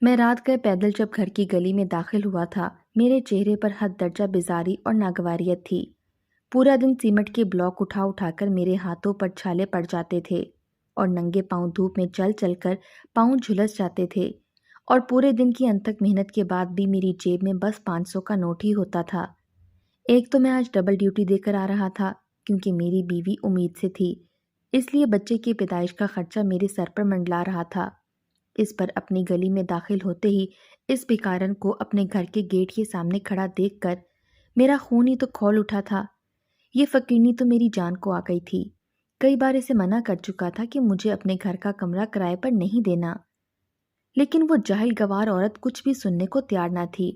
میں رات گئے پیدل جب گھر کی گلی میں داخل ہوا تھا، میرے چہرے پر حد درجہ بیزاری اور ناگواریت تھی۔ پورا دن سیمنٹ کے بلاک اٹھا اٹھا کر میرے ہاتھوں پر چھالے پڑ جاتے تھے اور ننگے پاؤں دھوپ میں چل چل کر پاؤں جھلس جاتے تھے، اور پورے دن کی انتھک محنت کے بعد بھی میری جیب میں بس 500 کا نوٹ ہی ہوتا تھا۔ ایک تو میں آج ڈبل ڈیوٹی دے کر آ رہا تھا کیونکہ میری بیوی امید سے تھی، اس لیے بچے کی پیدائش کا خرچہ میرے سر پر منڈلا رہا تھا۔ اس پر اپنی گلی میں داخل ہوتے ہی اس بھکارن کو اپنے گھر کے گیٹ کے سامنے کھڑا دیکھ کر میرا خون ہی تو کھول اٹھا تھا۔ یہ فقیرنی تو میری جان کو آ گئی تھی۔ کئی بار اسے منع کر چکا تھا کہ مجھے اپنے گھر کا کمرہ کرائے پر نہیں دینا، لیکن وہ جاہل گوار عورت کچھ بھی سننے کو تیار نہ تھی۔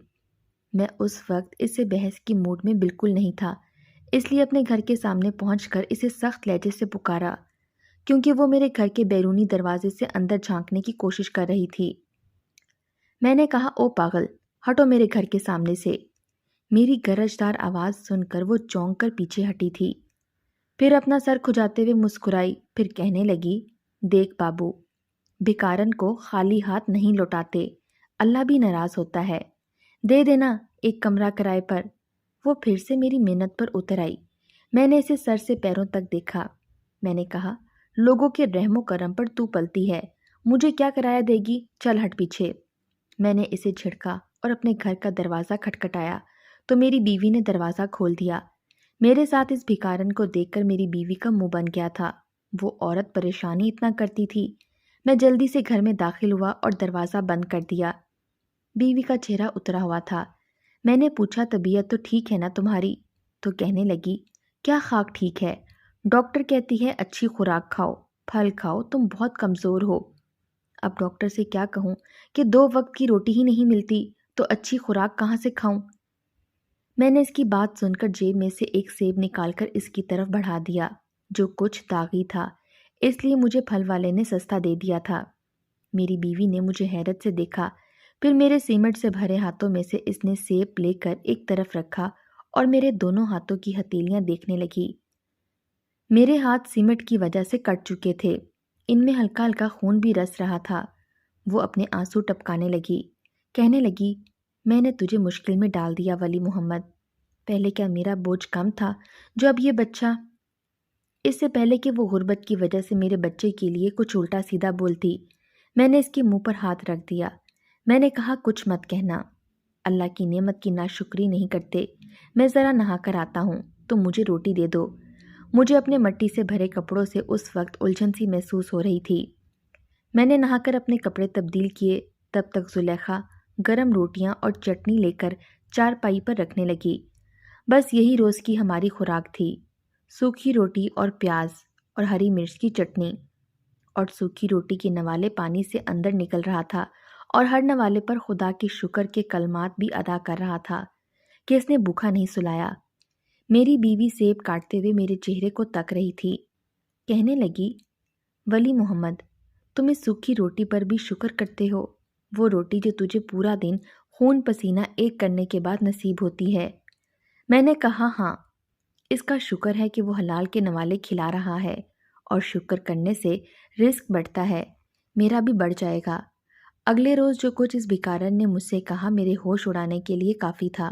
میں اس وقت اس سے بحث کی موڈ میں بالکل نہیں تھا، اس لیے اپنے گھر کے سامنے پہنچ کر اسے سخت لہجے سے پکارا، کیونکہ وہ میرے گھر کے بیرونی دروازے سے اندر جھانکنے کی کوشش کر رہی تھی۔ میں نے کہا، او پاگل، ہٹو میرے گھر کے سامنے سے۔ میری گرجدار آواز سن کر وہ چونک کر پیچھے ہٹی تھی، پھر اپنا سر کھجاتے ہوئے مسکرائی، پھر کہنے لگی، دیکھ بابو، بھکارن کو خالی ہاتھ نہیں لوٹاتے، اللہ بھی ناراض ہوتا ہے، دے دینا ایک کمرہ کرائے پر۔ وہ پھر سے میری منت پر اتر آئی۔ میں نے اسے سر سے پیروں تک دیکھا۔ میں نے کہا، لوگوں کے رحم و کرم پر تو پلتی ہے، مجھے کیا کرایہ دے گی، چل ہٹ پیچھے۔ میں نے اسے جھڑکا اور اپنے گھر کا دروازہ کھٹکھٹایا تو میری بیوی نے دروازہ کھول دیا۔ میرے ساتھ اس بھکارن کو دیکھ کر میری بیوی کا منہ بن گیا تھا۔ وہ عورت پریشانی اتنا کرتی تھی۔ میں جلدی سے گھر میں داخل ہوا اور دروازہ بند کر دیا۔ بیوی کا چہرہ اترا ہوا تھا۔ میں نے پوچھا، طبیعت تو ٹھیک ہے نا تمہاری؟ تو کہنے لگی، کیا خاک ٹھیک ہے، ڈاکٹر کہتی ہے اچھی خوراک کھاؤ، پھل کھاؤ، تم بہت کمزور ہو۔ اب ڈاکٹر سے کیا کہوں کہ 2 وقت کی روٹی ہی نہیں ملتی تو اچھی خوراک کہاں سے کھاؤں؟ میں نے اس کی بات سن کر جیب میں سے ایک سیب نکال کر اس کی طرف بڑھا دیا، جو کچھ داغی تھا، اس لیے مجھے پھل والے نے سستا دے دیا تھا۔ میری بیوی نے مجھے حیرت سے دیکھا، پھر میرے سیمنٹ سے بھرے ہاتھوں میں سے اس نے سیب لے کر ایک طرف رکھا اور میرے دونوں ہاتھوں کی ہتھیلیاں دیکھنے لگی۔ میرے ہاتھ سیمنٹ کی وجہ سے کٹ چکے تھے، ان میں ہلکا ہلکا خون بھی رس رہا تھا۔ وہ اپنے آنسو ٹپکانے لگی، کہنے لگی، میں نے تجھے مشکل میں ڈال دیا ولی محمد، پہلے کیا میرا بوجھ کم تھا جو اب یہ بچہ، اس سے پہلے کہ وہ غربت کی وجہ سے میرے بچے کے لیے کچھ الٹا سیدھا بولتی۔ میں نے اس کے منہ پر ہاتھ رکھ دیا۔ میں نے کہا، کچھ مت کہنا، اللہ کی نعمت کی ناشکری نہیں کرتے۔ میں ذرا نہا کر آتا ہوں، تم مجھے روٹی دے دو۔ مجھے اپنے مٹی سے بھرے کپڑوں سے اس وقت الجھن سی محسوس ہو رہی تھی۔ میں نے نہا کر اپنے کپڑے تبدیل کیے، تب تک زلیخا گرم روٹیاں اور چٹنی لے کر چارپائی پر رکھنے لگی۔ بس یہی روز کی ہماری خوراک تھی، سوکھی روٹی اور پیاز اور ہری مرچ کی چٹنی، اور سوکھی روٹی کے نوالے پانی سے اندر نکل رہا تھا اور ہر نوالے پر خدا کے شکر کے کلمات بھی ادا کر رہا تھا کہ اس نے بھوکا نہیں سلایا۔ میری بیوی سیب کاٹتے ہوئے میرے چہرے کو تک رہی تھی، کہنے لگی، ولی محمد، تم اس سوکھی روٹی پر بھی شکر کرتے ہو، وہ روٹی جو تجھے پورا دن خون پسینہ ایک کرنے کے بعد نصیب ہوتی ہے۔ میں نے کہا، ہاں، اس کا شکر ہے کہ وہ حلال کے نوالے کھلا رہا ہے، اور شکر کرنے سے رزق بڑھتا ہے، میرا بھی بڑھ جائے گا۔ اگلے روز جو کچھ اس بھکارن نے مجھ سے کہا میرے ہوش اڑانے کے لیے کافی تھا۔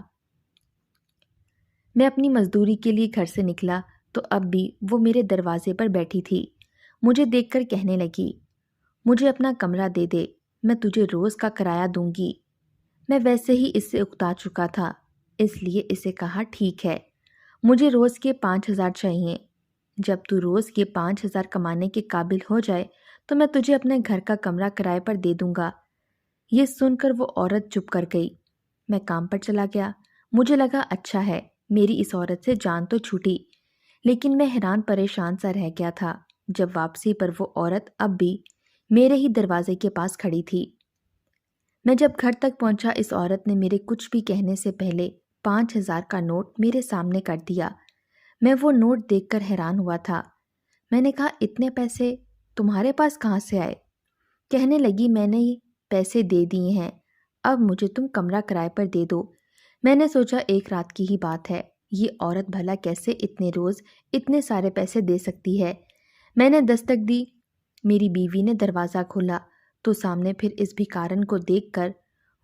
میں اپنی مزدوری کے لیے گھر سے نکلا تو اب بھی وہ میرے دروازے پر بیٹھی تھی۔ مجھے دیکھ کر کہنے لگی، مجھے اپنا کمرہ دے دے، میں تجھے روز کا کرایہ دوں گی۔ میں ویسے ہی اس سے اکتا چکا تھا، اس لیے اسے کہا، ٹھیک ہے، مجھے روز کے 5,000 چاہیے۔ جب تو روز کے 5,000 کمانے کے قابل ہو جائے تو میں تجھے اپنے گھر کا کمرہ کرائے پر دے دوں گا۔ یہ سن کر وہ عورت چپ کر گئی۔ میں کام پر چلا گیا۔ مجھے لگا، اچھا ہے، میری اس عورت سے جان تو چھوٹی، لیکن میں حیران پریشان سا رہ گیا تھا جب واپسی پر وہ عورت اب بھی میرے ہی دروازے کے پاس کھڑی تھی۔ میں جب گھر تک پہنچا، اس عورت نے میرے کچھ بھی کہنے سے پہلے 5,000 کا نوٹ میرے سامنے کر دیا۔ میں وہ نوٹ دیکھ کر حیران ہوا تھا۔ میں نے کہا، اتنے پیسے تمہارے پاس کہاں سے آئے؟ کہنے لگی، میں نے پیسے دے دیے ہیں، اب مجھے تم کمرہ کرائے پر دے دو۔ میں نے سوچا، ایک رات کی ہی بات ہے، یہ عورت بھلا کیسے اتنے روز اتنے سارے پیسے دے سکتی ہے؟ میں نے دستک دی، میری بیوی نے دروازہ کھولا تو سامنے پھر اس بھکارن کو دیکھ کر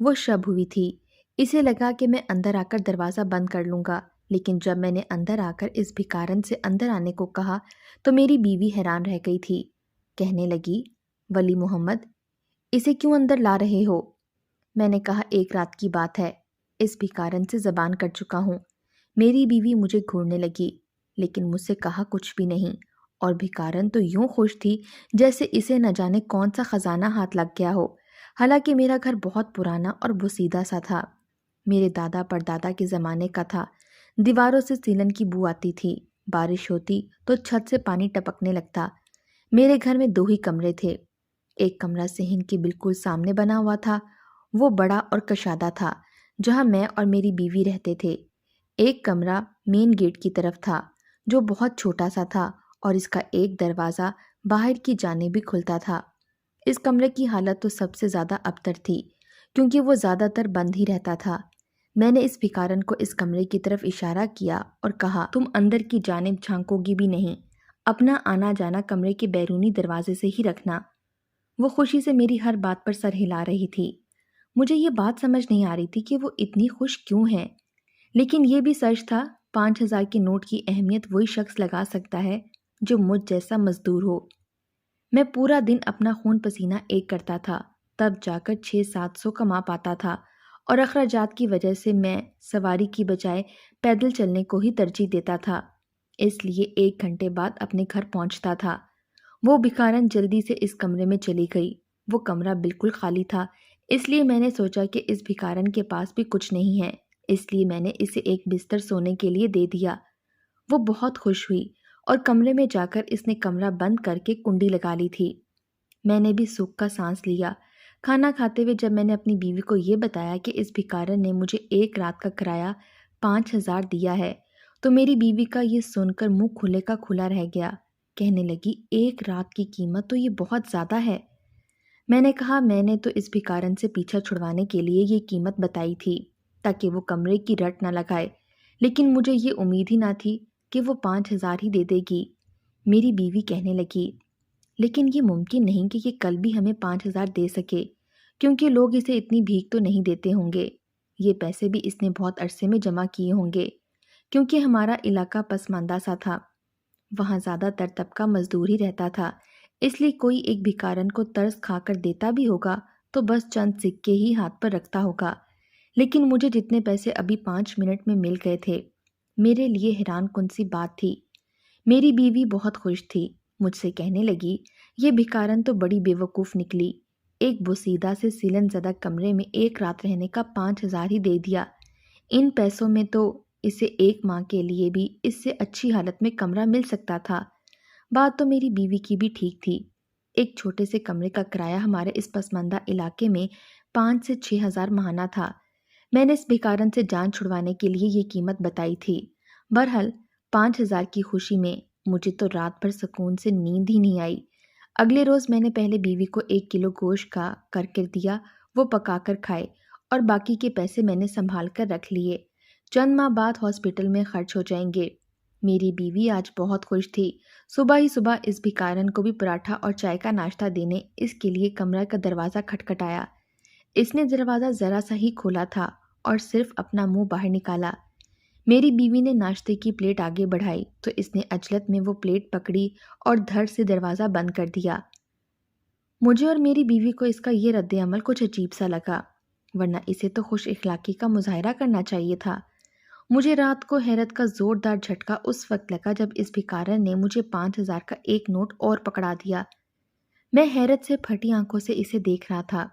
وہ شب ہوئی تھی۔ اسے لگا کہ میں اندر آ کر دروازہ بند کر لوں گا، لیکن جب میں نے اندر آ کر اس بھکارن سے اندر آنے کو کہا تو میری بیوی حیران رہ گئی تھی۔ کہنے لگی، ولی محمد، اسے کیوں اندر لا رہے ہو؟ میں نے کہا، ایک رات کی بات ہے، اس بھکارن سے زبان کر چکا ہوں۔ میری بیوی مجھے گھورنے لگی، لیکن مجھ سے کہا کچھ بھی نہیں، اور بھکارن تو یوں خوش تھی جیسے اسے نہ جانے کون سا خزانہ ہاتھ لگ گیا ہو۔ حالانکہ میرا گھر بہت پرانا اور بوسیدہ سا تھا، میرے دادا پردادا کے زمانے کا تھا۔ دیواروں سے سیلن کی بو آتی تھی، بارش ہوتی تو چھت سے پانی ٹپکنے لگتا۔ میرے گھر میں 2 ہی کمرے تھے۔ ایک کمرہ صحن کے بالکل سامنے بنا ہوا تھا، وہ بڑا اور کشادہ تھا، جہاں میں اور میری بیوی رہتے تھے۔ ایک کمرہ مین گیٹ کی طرف تھا، جو بہت چھوٹا سا تھا، اور اس کا ایک دروازہ باہر کی جانب بھی کھلتا تھا۔ اس کمرے کی حالت تو سب سے زیادہ ابتر تھی، کیونکہ وہ زیادہ تر بند ہی رہتا تھا۔ میں نے اس بھکارن کو اس کمرے کی طرف اشارہ کیا اور کہا، تم اندر کی جانب جھانکو گی بھی نہیں، اپنا آنا جانا کمرے کے بیرونی دروازے سے ہی رکھنا۔ وہ خوشی سے میری ہر بات پر سر ہلا رہی تھی۔ مجھے یہ بات سمجھ نہیں آ رہی تھی کہ وہ اتنی خوش کیوں ہیں، لیکن یہ بھی سچ تھا، 5,000 کے نوٹ کی اہمیت وہی شخص لگا سکتا ہے جو مجھ جیسا مزدور ہو۔ میں پورا دن اپنا خون پسینہ ایک کرتا تھا، تب جا کر 600-700 کما پاتا تھا، اور اخراجات کی وجہ سے میں سواری کی بجائے پیدل چلنے کو ہی ترجیح دیتا تھا، اس لیے 1 گھنٹے بعد اپنے گھر پہنچتا تھا۔ وہ بھکارن جلدی سے اس کمرے میں چلی گئی۔ وہ کمرہ بالکل خالی تھا، اس لیے میں نے سوچا کہ اس بھکارن کے پاس بھی کچھ نہیں ہے، اس لیے میں نے اسے ایک بستر سونے کے لیے دے دیا۔ وہ بہت خوش ہوئی، اور کمرے میں جا کر اس نے کمرہ بند کر کے کنڈی لگا لی تھی۔ میں نے بھی سکھ کا سانس لیا۔ کھانا کھاتے ہوئے جب میں نے اپنی بیوی کو یہ بتایا کہ اس بھکارن نے مجھے 1 رات کا کرایہ 5,000 دیا ہے، تو میری بیوی کا یہ سن کر منہ کھلے کا کھلا رہ گیا۔ کہنے لگی، 1 رات کی قیمت تو یہ بہت زیادہ ہے۔ میں نے کہا، میں نے تو اس بھکارن سے پیچھا چھڑوانے کے لیے یہ قیمت بتائی تھی تاکہ وہ کمرے کی رٹ نہ لگائے، لیکن مجھے یہ امید ہی نہ تھی کہ وہ 5,000 ہی دے دے گی۔ میری بیوی کہنے لگی، لیکن یہ ممکن نہیں کہ یہ کل بھی ہمیں 5,000 دے سکے، کیونکہ لوگ اسے اتنی بھیک تو نہیں دیتے ہوں گے۔ یہ پیسے بھی اس نے بہت عرصے میں جمع کیے ہوں گے، کیونکہ ہمارا علاقہ پسماندہ سا تھا، وہاں زیادہ تر طبقہ مزدور ہی رہتا تھا، اس لیے کوئی ایک بھکارن کو ترس کھا کر دیتا بھی ہوگا تو بس چند سکے ہی ہاتھ پر رکھتا ہوگا۔ لیکن مجھے جتنے پیسے ابھی 5 منٹ میں مل گئے تھے، میرے لیے حیران کن سی بات تھی۔ میری بیوی بہت خوش تھی، مجھ سے کہنے لگی، یہ بھکارن تو بڑی بے وقوف نکلی، ایک بوسیدہ سے سیلن زدہ کمرے میں 1 رات رہنے کا 5,000 ہی دے دیا۔ ان پیسوں میں تو اسے 1 ماہ کے لیے بھی اس سے اچھی حالت میں کمرہ مل سکتا تھا۔ بات تو میری بیوی کی بھی ٹھیک تھی۔ ایک چھوٹے سے کمرے کا کرایہ ہمارے اس پسماندہ علاقے میں 5 سے 6,000 ماہانہ تھا۔ میں نے اس بھکارن سے جان چھڑوانے کے لیے یہ قیمت بتائی تھی۔ بہرحال 5,000 کی خوشی میں مجھے تو رات بھر سکون سے نیند ہی نہیں آئی۔ اگلے روز میں نے پہلے بیوی کو 1 کلو گوشت کا کر دیا، وہ پکا کر کھائے، اور باقی کے پیسے میں نے سنبھال کر رکھ لیے، چند ماہ بعد ہاسپٹل میں خرچ ہو جائیں گے۔ میری بیوی آج بہت خوش تھی۔ صبح ہی صبح اس بھکارن کو بھی پراٹھا اور چائے کا ناشتہ دینے اس کے لیے کمرہ کا دروازہ کھٹکھٹایا۔ اس نے دروازہ ذرا سا ہی کھولا تھا اور صرف اپنا منہ باہر نکالا۔ میری بیوی نے ناشتے کی پلیٹ آگے بڑھائی تو اس نے عجلت میں وہ پلیٹ پکڑی اور دھڑ سے دروازہ بند کر دیا۔ مجھے اور میری بیوی کو اس کا یہ رد عمل کچھ عجیب سا لگا، ورنہ اسے تو خوش اخلاقی کا مظاہرہ کرنا چاہیے تھا۔ مجھے رات کو حیرت کا زوردار جھٹکا اس وقت لگا جب اس بھکارن نے مجھے 5,000 کا 1 نوٹ اور پکڑا دیا۔ میں حیرت سے پھٹی آنکھوں سے اسے دیکھ رہا تھا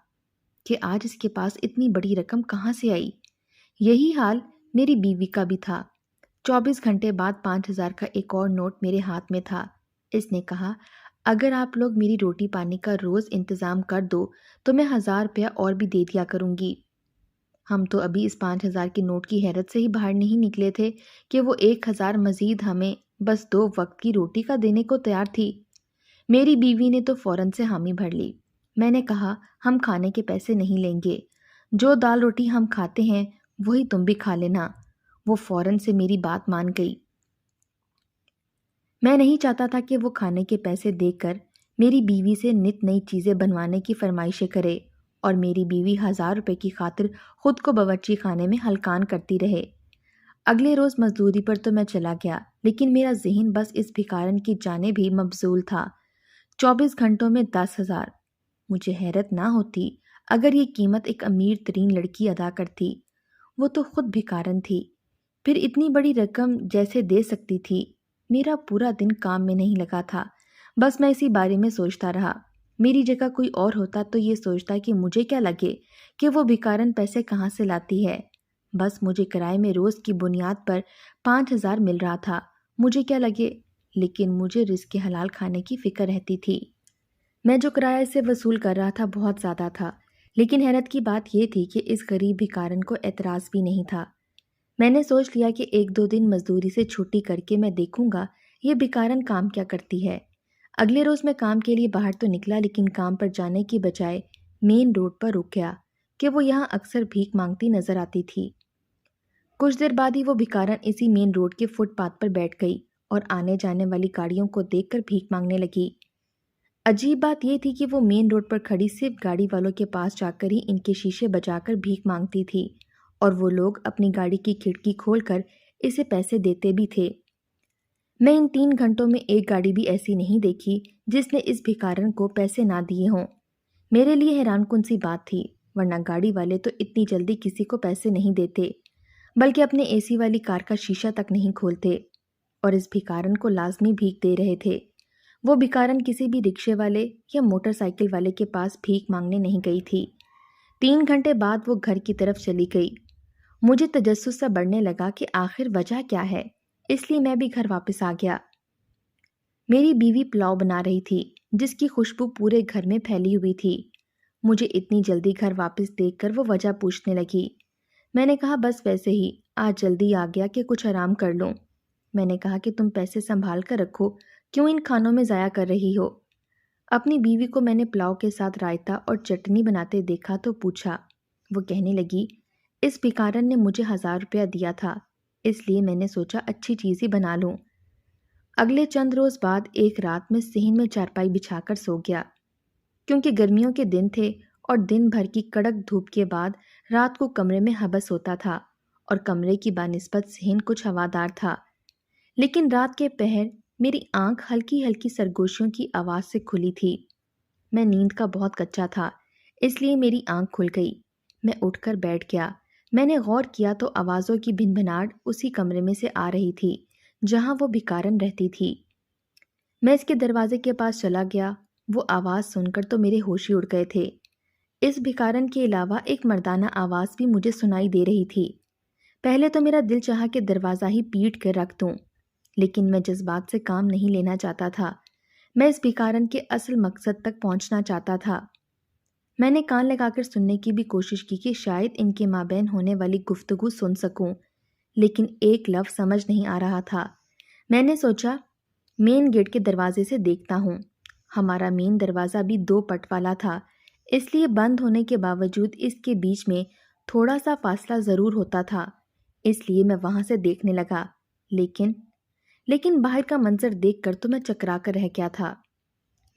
کہ آج اس کے پاس اتنی بڑی رقم کہاں سے آئی۔ یہی حال میری بیوی کا بھی تھا۔ 24 گھنٹے بعد 5,000 کا ایک اور نوٹ میرے ہاتھ میں تھا۔ اس نے کہا، اگر آپ لوگ میری روٹی پانی کا روز انتظام کر دو تو میں 1,000 روپیہ اور بھی دے دیا کروں گی۔ ہم تو ابھی اس 5,000 کے نوٹ کی حیرت سے ہی باہر نہیں نکلے تھے کہ وہ 1,000 مزید ہمیں بس 2 وقت کی روٹی کا دینے کو تیار تھی۔ میری بیوی نے تو فوراً سے حامی بھر لی۔ میں نے کہا، ہم کھانے کے پیسے نہیں لیں گے، جو دال روٹی ہم کھاتے ہیں وہی تم بھی کھا لینا۔ وہ فوراً سے میری بات مان گئی۔ میں نہیں چاہتا تھا کہ وہ کھانے کے پیسے دے کر میری بیوی سے نت نئی چیزیں بنوانے کی فرمائشیں کرے اور میری بیوی 1000 روپے کی خاطر خود کو باورچی خانے میں ہلکان کرتی رہے۔ اگلے روز مزدوری پر تو میں چلا گیا، لیکن میرا ذہن بس اس بھکارن کی جانب ہی مبذول تھا۔ 24 گھنٹوں میں 10,000! مجھے حیرت نہ ہوتی اگر یہ قیمت ایک امیر ترین لڑکی ادا کرتی۔ وہ تو خود بھکارن تھی، پھر اتنی بڑی رقم جیسے دے سکتی تھی۔ میرا پورا دن کام میں نہیں لگا تھا، بس میں اسی بارے میں سوچتا رہا۔ میری جگہ کوئی اور ہوتا تو یہ سوچتا کہ مجھے کیا لگے کہ وہ بھکارن پیسے کہاں سے لاتی ہے۔ بس مجھے کرائے میں روز کی بنیاد پر 5,000 مل رہا تھا، مجھے کیا لگے، لیکن مجھے رزق حلال کھانے کی فکر رہتی تھی۔ میں جو کرایہ سے وصول کر رہا تھا بہت زیادہ تھا، لیکن حیرت کی بات یہ تھی کہ اس غریب بھکارن کو اعتراض بھی نہیں تھا۔ میں نے سوچ لیا کہ 1-2 دن مزدوری سے چھٹی کر کے میں دیکھوں گا یہ بھکارن کام کیا کرتی ہے۔ اگلے روز میں کام کے لیے باہر تو نکلا، لیکن کام پر جانے کی بجائے مین روڈ پر رک گیا کہ وہ یہاں اکثر بھیک مانگتی نظر آتی تھی۔ کچھ دیر بعد ہی وہ بھکارن اسی مین روڈ کے فٹ پاتھ پر بیٹھ گئی اور آنے جانے والی گاڑیوں کو دیکھ کر بھیک مانگنے لگی۔ عجیب بات یہ تھی کہ وہ مین روڈ پر کھڑی صرف گاڑی والوں کے پاس جا کر ہی ان کے شیشے بجا کر بھیک مانگتی تھی، اور وہ لوگ اپنی گاڑی کی کھڑکی کھول کر اسے پیسے دیتے بھی تھے۔ میں ان 3 گھنٹوں میں ایک گاڑی بھی ایسی نہیں دیکھی جس نے اس بھکارن کو پیسے نہ دیے ہوں۔ میرے لیے حیران کن سی بات تھی، ورنہ گاڑی والے تو اتنی جلدی کسی کو پیسے نہیں دیتے، بلکہ اپنے اے سی والی کار کا شیشہ تک نہیں کھولتے، اور اس بھکارن کو لازمی بھیک دے رہے تھے۔ وہ بھکارن کسی بھی رکشے والے یا موٹر سائیکل والے کے پاس بھیک مانگنے نہیں گئی تھی۔ 3 گھنٹے بعد وہ گھر کی طرف چلی گئی۔ مجھے تجسس سا بڑھنے لگا کہ آخر وجہ کیا ہے، اس لیے میں بھی گھر واپس آ گیا۔ میری بیوی پلاؤ بنا رہی تھی جس کی خوشبو پورے گھر میں پھیلی ہوئی تھی۔ مجھے اتنی جلدی گھر واپس دیکھ کر وہ وجہ پوچھنے لگی۔ میں نے کہا بس ویسے ہی، آج جلدی آ گیا کہ کچھ آرام کر لوں۔ میں نے کہا کہ تم پیسے سنبھال کر رکھو، کیوں ان کھانوں میں ضائع کر رہی ہو؟ اپنی بیوی کو میں نے پلاؤ کے ساتھ رائتا اور چٹنی بناتے دیکھا تو پوچھا۔ وہ کہنے لگی، اس بھکارن نے مجھے 1000 روپیہ دیا تھا، اس لیے میں نے سوچا اچھی چیز ہی بنا لوں۔ اگلے چند روز بعد ایک رات میں صحن میں چارپائی بچھا کر سو گیا، کیونکہ گرمیوں کے دن تھے اور دن بھر کی کڑک دھوپ کے بعد رات کو کمرے میں حبس ہوتا تھا، اور کمرے کی بانسبت صحن کچھ ہوادار تھا۔ لیکن رات کے پہر میری آنکھ ہلکی ہلکی سرگوشیوں کی آواز سے کھلی تھی۔ میں نیند کا بہت کچا تھا، اس لیے میری آنکھ کھل گئی۔ میں اٹھ کر بیٹھ گیا۔ میں نے غور کیا تو آوازوں کی بھنبھناہٹ اسی کمرے میں سے آ رہی تھی جہاں وہ بھکارن رہتی تھی۔ میں اس کے دروازے کے پاس چلا گیا۔ وہ آواز سن کر تو میرے ہوش ہی اڑ گئے تھے۔ اس بھکارن کے علاوہ ایک مردانہ آواز بھی مجھے سنائی دے رہی تھی۔ پہلے تو میرا دل چاہا کہ دروازہ ہی پیٹ کر رکھ دوں، لیکن میں جذبات سے کام نہیں لینا چاہتا تھا۔ میں اس بھکارن کے اصل مقصد تک پہنچنا چاہتا تھا۔ میں نے کان لگا کر سننے کی بھی کوشش کی کہ شاید ان کے مابین ہونے والی گفتگو سن سکوں، لیکن ایک لفظ سمجھ نہیں آ رہا تھا۔ میں نے سوچا مین گیٹ کے دروازے سے دیکھتا ہوں۔ ہمارا مین دروازہ بھی 2 پٹ والا تھا، اس لیے بند ہونے کے باوجود اس کے بیچ میں تھوڑا سا فاصلہ ضرور ہوتا تھا، اس لیے میں وہاں سے دیکھنے لگا۔ لیکن باہر کا منظر دیکھ کر تو میں چکرا کر رہ گیا تھا۔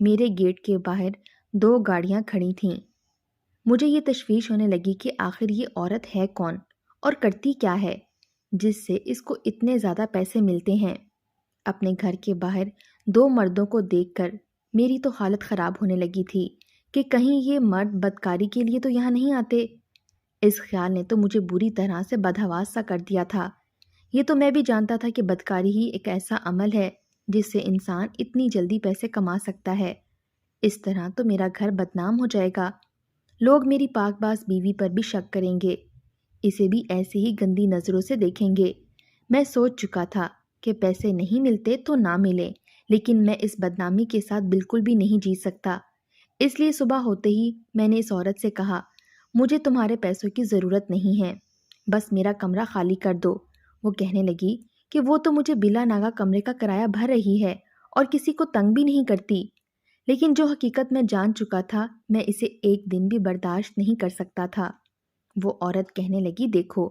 میرے گیٹ کے باہر 2 گاڑیاں کھڑی تھیں۔ مجھے یہ تشویش ہونے لگی کہ آخر یہ عورت ہے کون اور کرتی کیا ہے جس سے اس کو اتنے زیادہ پیسے ملتے ہیں۔ اپنے گھر کے باہر 2 مردوں کو دیکھ کر میری تو حالت خراب ہونے لگی تھی کہ کہیں یہ مرد بدکاری کے لیے تو یہاں نہیں آتے۔ اس خیال نے تو مجھے بری طرح سے بدحواس سا کر دیا تھا۔ یہ تو میں بھی جانتا تھا کہ بدکاری ہی ایک ایسا عمل ہے جس سے انسان اتنی جلدی پیسے کما سکتا ہے۔ اس طرح تو میرا گھر بدنام ہو جائے گا، لوگ میری پاک باز بیوی پر بھی شک کریں گے، اسے بھی ایسے ہی گندی نظروں سے دیکھیں گے۔ میں سوچ چکا تھا کہ پیسے نہیں ملتے تو نہ ملے، لیکن میں اس بدنامی کے ساتھ بالکل بھی نہیں جی سکتا۔ اس لیے صبح ہوتے ہی میں نے اس عورت سے کہا، مجھے تمہارے پیسوں کی ضرورت نہیں ہے، بس میرا کمرہ خالی کر دو۔ وہ کہنے لگی کہ وہ تو مجھے بلا ناغہ کمرے کا کرایہ بھر رہی ہے اور کسی کو تنگ بھی نہیں کرتی، لیکن جو حقیقت میں جان چکا تھا میں اسے ایک دن بھی برداشت نہیں کر سکتا تھا۔ وہ عورت کہنے لگی، دیکھو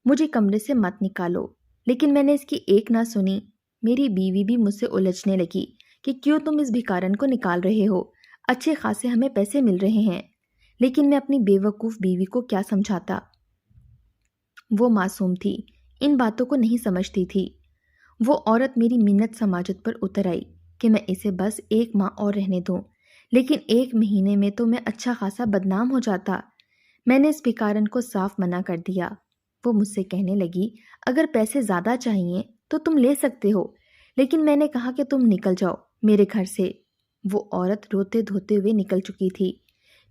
مجھے کمرے سے مت نکالو، لیکن میں نے اس کی ایک نہ سنی۔ میری بیوی بھی مجھ سے الجھنے لگی کہ کیوں تم اس بھکارن کو نکال رہے ہو، اچھے خاصے ہمیں پیسے مل رہے ہیں۔ لیکن میں اپنی بیوقوف بیوی کو کیا سمجھاتا؟ وہ معصوم تھی، ان باتوں کو نہیں سمجھتی تھی۔ وہ عورت میری منت سماجت پر اتر آئی کہ میں اسے بس 1 ماہ اور رہنے دوں، لیکن 1 مہینے میں تو میں اچھا خاصا بدنام ہو جاتا۔ میں نے اس بھکارن کو صاف منع کر دیا۔ وہ مجھ سے کہنے لگی، اگر پیسے زیادہ چاہیے تو تم لے سکتے ہو، لیکن میں نے کہا کہ تم نکل جاؤ میرے گھر سے۔ وہ عورت روتے دھوتے ہوئے نکل چکی تھی۔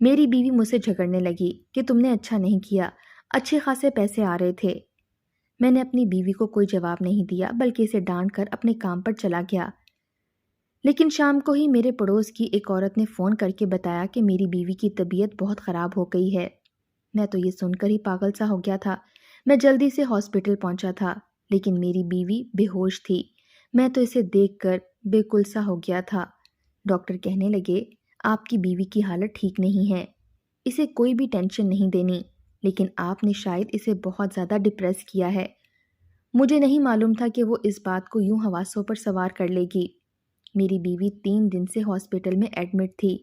میری بیوی مجھ سے جھگڑنے لگی کہ تم نے اچھا نہیں کیا، اچھے خاصے پیسے آ رہے تھے۔ میں نے اپنی بیوی کو کوئی جواب نہیں دیا بلکہ اسے ڈانٹ کر اپنے کام پر چلا گیا۔ لیکن شام کو ہی میرے پڑوس کی ایک عورت نے فون کر کے بتایا کہ میری بیوی کی طبیعت بہت خراب ہو گئی ہے۔ میں تو یہ سن کر ہی پاگل سا ہو گیا تھا۔ میں جلدی سے ہاسپٹل پہنچا تھا، لیکن میری بیوی بے ہوش تھی۔ میں تو اسے دیکھ کر بے کل سا ہو گیا تھا۔ ڈاکٹر کہنے لگے، آپ کی بیوی کی حالت ٹھیک نہیں ہے، اسے کوئی بھی ٹینشن نہیں دینی، لیکن آپ نے شاید اسے بہت زیادہ ڈپریس کیا ہے۔ مجھے نہیں معلوم تھا کہ وہ اس بات کو یوں حواسوں پر سوار کر لے گی۔ میری بیوی 3 دن سے ہاسپٹل میں ایڈمٹ تھی۔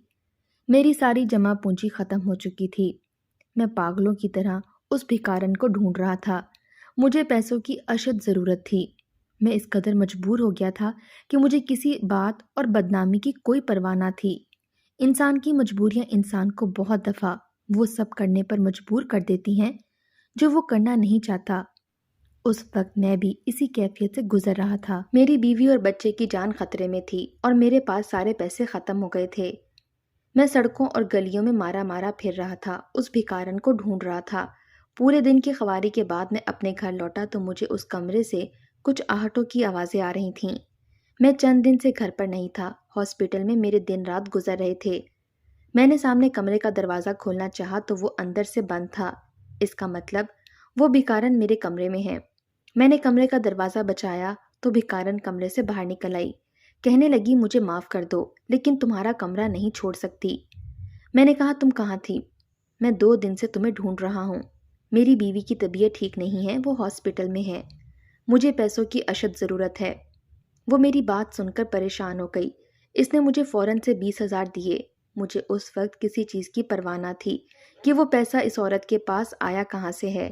میری ساری جمع پونجی ختم ہو چکی تھی۔ میں پاگلوں کی طرح اس بھکارن کو ڈھونڈ رہا تھا۔ مجھے پیسوں کی اشد ضرورت تھی۔ میں اس قدر مجبور ہو گیا تھا کہ مجھے کسی بات اور بدنامی کی کوئی پرواہ نہ تھی۔ انسان کی مجبوریاں انسان کو بہت دفعہ وہ سب کرنے پر مجبور کر دیتی ہیں جو وہ کرنا نہیں چاہتا۔ اس وقت میں بھی اسی کیفیت سے گزر رہا تھا۔ میری بیوی اور بچے کی جان خطرے میں تھی اور میرے پاس سارے پیسے ختم ہو گئے تھے۔ میں سڑکوں اور گلیوں میں مارا مارا پھر رہا تھا، اس بھکارن کو ڈھونڈ رہا تھا۔ پورے دن کی خواری کے بعد میں اپنے گھر لوٹا تو مجھے اس کمرے سے کچھ آہٹوں کی آوازیں آ رہی تھیں۔ میں چند دن سے گھر پر نہیں تھا، ہاسپٹل میں میرے دن رات گزر رہے تھے۔ میں نے سامنے کمرے کا دروازہ کھولنا چاہا تو وہ اندر سے بند تھا۔ اس کا مطلب وہ بھکارن میرے کمرے میں ہے۔ میں نے کمرے کا دروازہ بچایا تو بھکارن کمرے سے باہر نکل آئی۔ کہنے لگی، مجھے معاف کر دو لیکن تمہارا کمرہ نہیں چھوڑ سکتی۔ میں نے کہا، تم کہاں تھی؟ میں 2 دن سے تمہیں ڈھونڈ رہا ہوں۔ میری بیوی کی طبیعت ٹھیک نہیں ہے، وہ ہاسپٹل میں ہے۔ مجھے پیسوں کی اشد ضرورت ہے۔ وہ میری بات سن کر پریشان ہو گئی۔ اس نے مجھے فوراً سے 20,000 دیے۔ مجھے اس وقت کسی چیز کی پرواہ نہ تھی کہ وہ پیسہ اس عورت کے پاس آیا کہاں سے ہے۔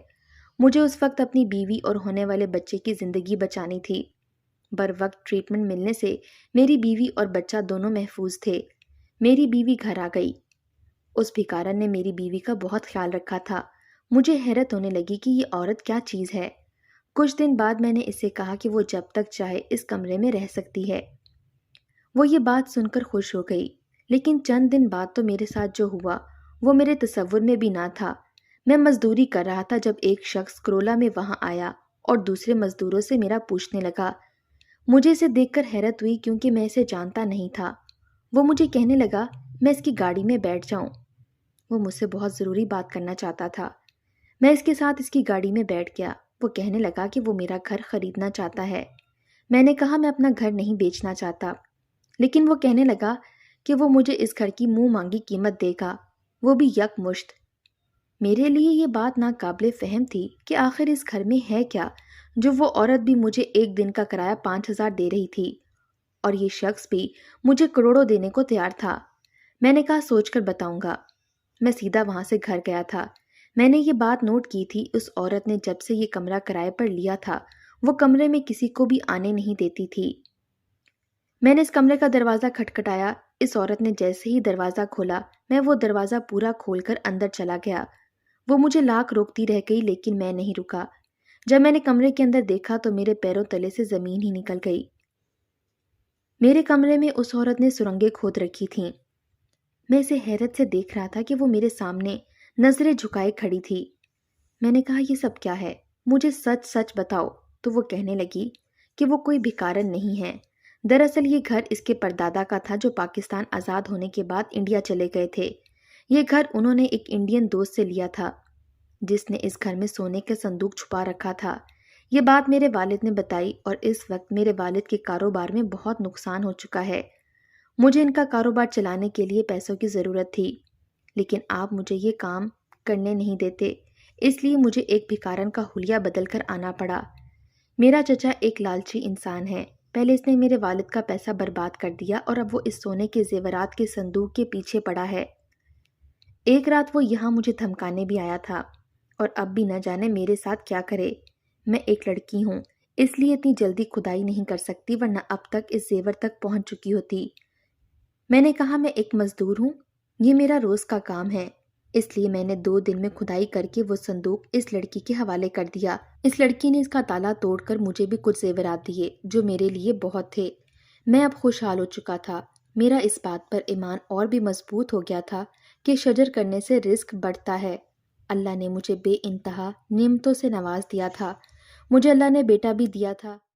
مجھے اس وقت اپنی بیوی اور ہونے والے بچے کی زندگی بچانی تھی۔ بر وقت ٹریٹمنٹ ملنے سے میری بیوی اور بچہ دونوں محفوظ تھے۔ میری بیوی گھر آ گئی۔ اس بھکارن نے میری بیوی کا بہت خیال رکھا تھا۔ مجھے حیرت ہونے لگی کہ یہ عورت کیا چیز ہے۔ کچھ دن بعد میں نے اسے کہا کہ وہ جب تک چاہے اس کمرے میں رہ سکتی ہے۔ وہ یہ بات سن کر خوش ہو گئی، لیکن چند دن بعد تو میرے ساتھ جو ہوا وہ میرے تصور میں بھی نہ تھا۔ میں مزدوری کر رہا تھا جب ایک شخص کرولا میں وہاں آیا اور دوسرے مزدوروں سے میرا پوچھنے لگا۔ مجھے اسے دیکھ کر حیرت ہوئی کیونکہ میں اسے جانتا نہیں تھا۔ وہ مجھے کہنے لگا، میں اس کی گاڑی میں بیٹھ جاؤں۔ وہ مجھ سے بہت ضروری بات کرنا چاہتا تھا۔ میں اس کے ساتھ اس کی گاڑی میں بیٹھ گیا۔ وہ کہنے لگا کہ وہ میرا گھر خریدنا چاہتا ہے۔ میں نے کہا، میں اپنا گھر نہیں بیچنا چاہتا، لیکن وہ کہنے لگا کہ وہ مجھے اس گھر کی منہ مانگی قیمت دے گا، وہ بھی یک مشت۔ میرے لیے یہ بات ناقابل فہم تھی کہ آخر اس گھر میں ہے کیا جو وہ عورت بھی مجھے 1 دن کا کرایہ 5,000 دے رہی تھی اور یہ شخص بھی مجھے کروڑوں دینے کو تیار تھا۔ میں نے کہا، سوچ کر بتاؤں گا۔ میں سیدھا وہاں سے گھر گیا تھا۔ میں نے یہ بات نوٹ کی تھی، اس عورت نے جب سے یہ کمرہ کرائے پر لیا تھا وہ کمرے میں کسی کو بھی آنے نہیں دیتی تھی۔ میں نے اس کمرے کا دروازہ کھٹکھٹایا۔ اس عورت نے جیسے ہی دروازہ کھولا میں وہ دروازہ پورا کھول کر اندر چلا گیا۔ وہ مجھے لاکھ روکتی رہ گئی لیکن میں نہیں رکا۔ جب میں نے کمرے کے اندر دیکھا تو میرے پیروں تلے سے زمین ہی نکل گئی۔ میرے کمرے میں اس عورت نے سرنگیں کھود رکھی تھیں۔ میں اسے حیرت سے دیکھ رہا تھا کہ وہ میرے سامنے نظریں جھکائے کھڑی تھی۔ میں نے کہا، یہ سب کیا ہے؟ مجھے سچ سچ بتاؤ۔ تو وہ کہنے لگی کہ وہ کوئی بھکارن نہیں ہے۔ دراصل یہ گھر اس کے پردادا کا تھا جو پاکستان آزاد ہونے کے بعد انڈیا چلے گئے تھے۔ یہ گھر انہوں نے ایک انڈین دوست سے لیا تھا جس نے اس گھر میں سونے کا صندوق چھپا رکھا تھا۔ یہ بات میرے والد نے بتائی اور اس وقت میرے والد کے کاروبار میں بہت نقصان ہو چکا ہے۔ مجھے ان کا کاروبار چلانے کے لیے پیسوں کی ضرورت تھی، لیکن آپ مجھے یہ کام کرنے نہیں دیتے، اس لیے مجھے ایک بھکارن کا حلیہ بدل کر آنا پڑا۔ میرا چچا ایک لالچی انسان ہے، پہلے اس نے میرے والد کا پیسہ برباد کر دیا اور اب وہ اس سونے کے زیورات کے صندوق کے پیچھے پڑا ہے۔ ایک رات وہ یہاں مجھے دھمکانے بھی آیا تھا اور اب بھی نہ جانے میرے ساتھ کیا کرے۔ میں ایک لڑکی ہوں، اس لیے اتنی جلدی کھدائی نہیں کر سکتی، ورنہ اب تک اس زیور تک پہنچ چکی ہوتی۔ میں نے کہا میں ایک مزدور ہوں، یہ میرا روز کا کام ہے، اس لیے میں نے 2 دن میں کھدائی کر کے وہ صندوق اس لڑکی کے حوالے کر دیا۔ اس لڑکی نے اس کا تالا توڑ کر مجھے بھی کچھ زیورات دیے جو میرے لیے بہت تھے۔ میں اب خوشحال ہو چکا تھا۔ میرا اس بات پر ایمان اور بھی مضبوط ہو گیا تھا کہ شجر کرنے سے رزق بڑھتا ہے۔ اللہ نے مجھے بے انتہا نعمتوں سے نواز دیا تھا۔ مجھے اللہ نے بیٹا بھی دیا تھا۔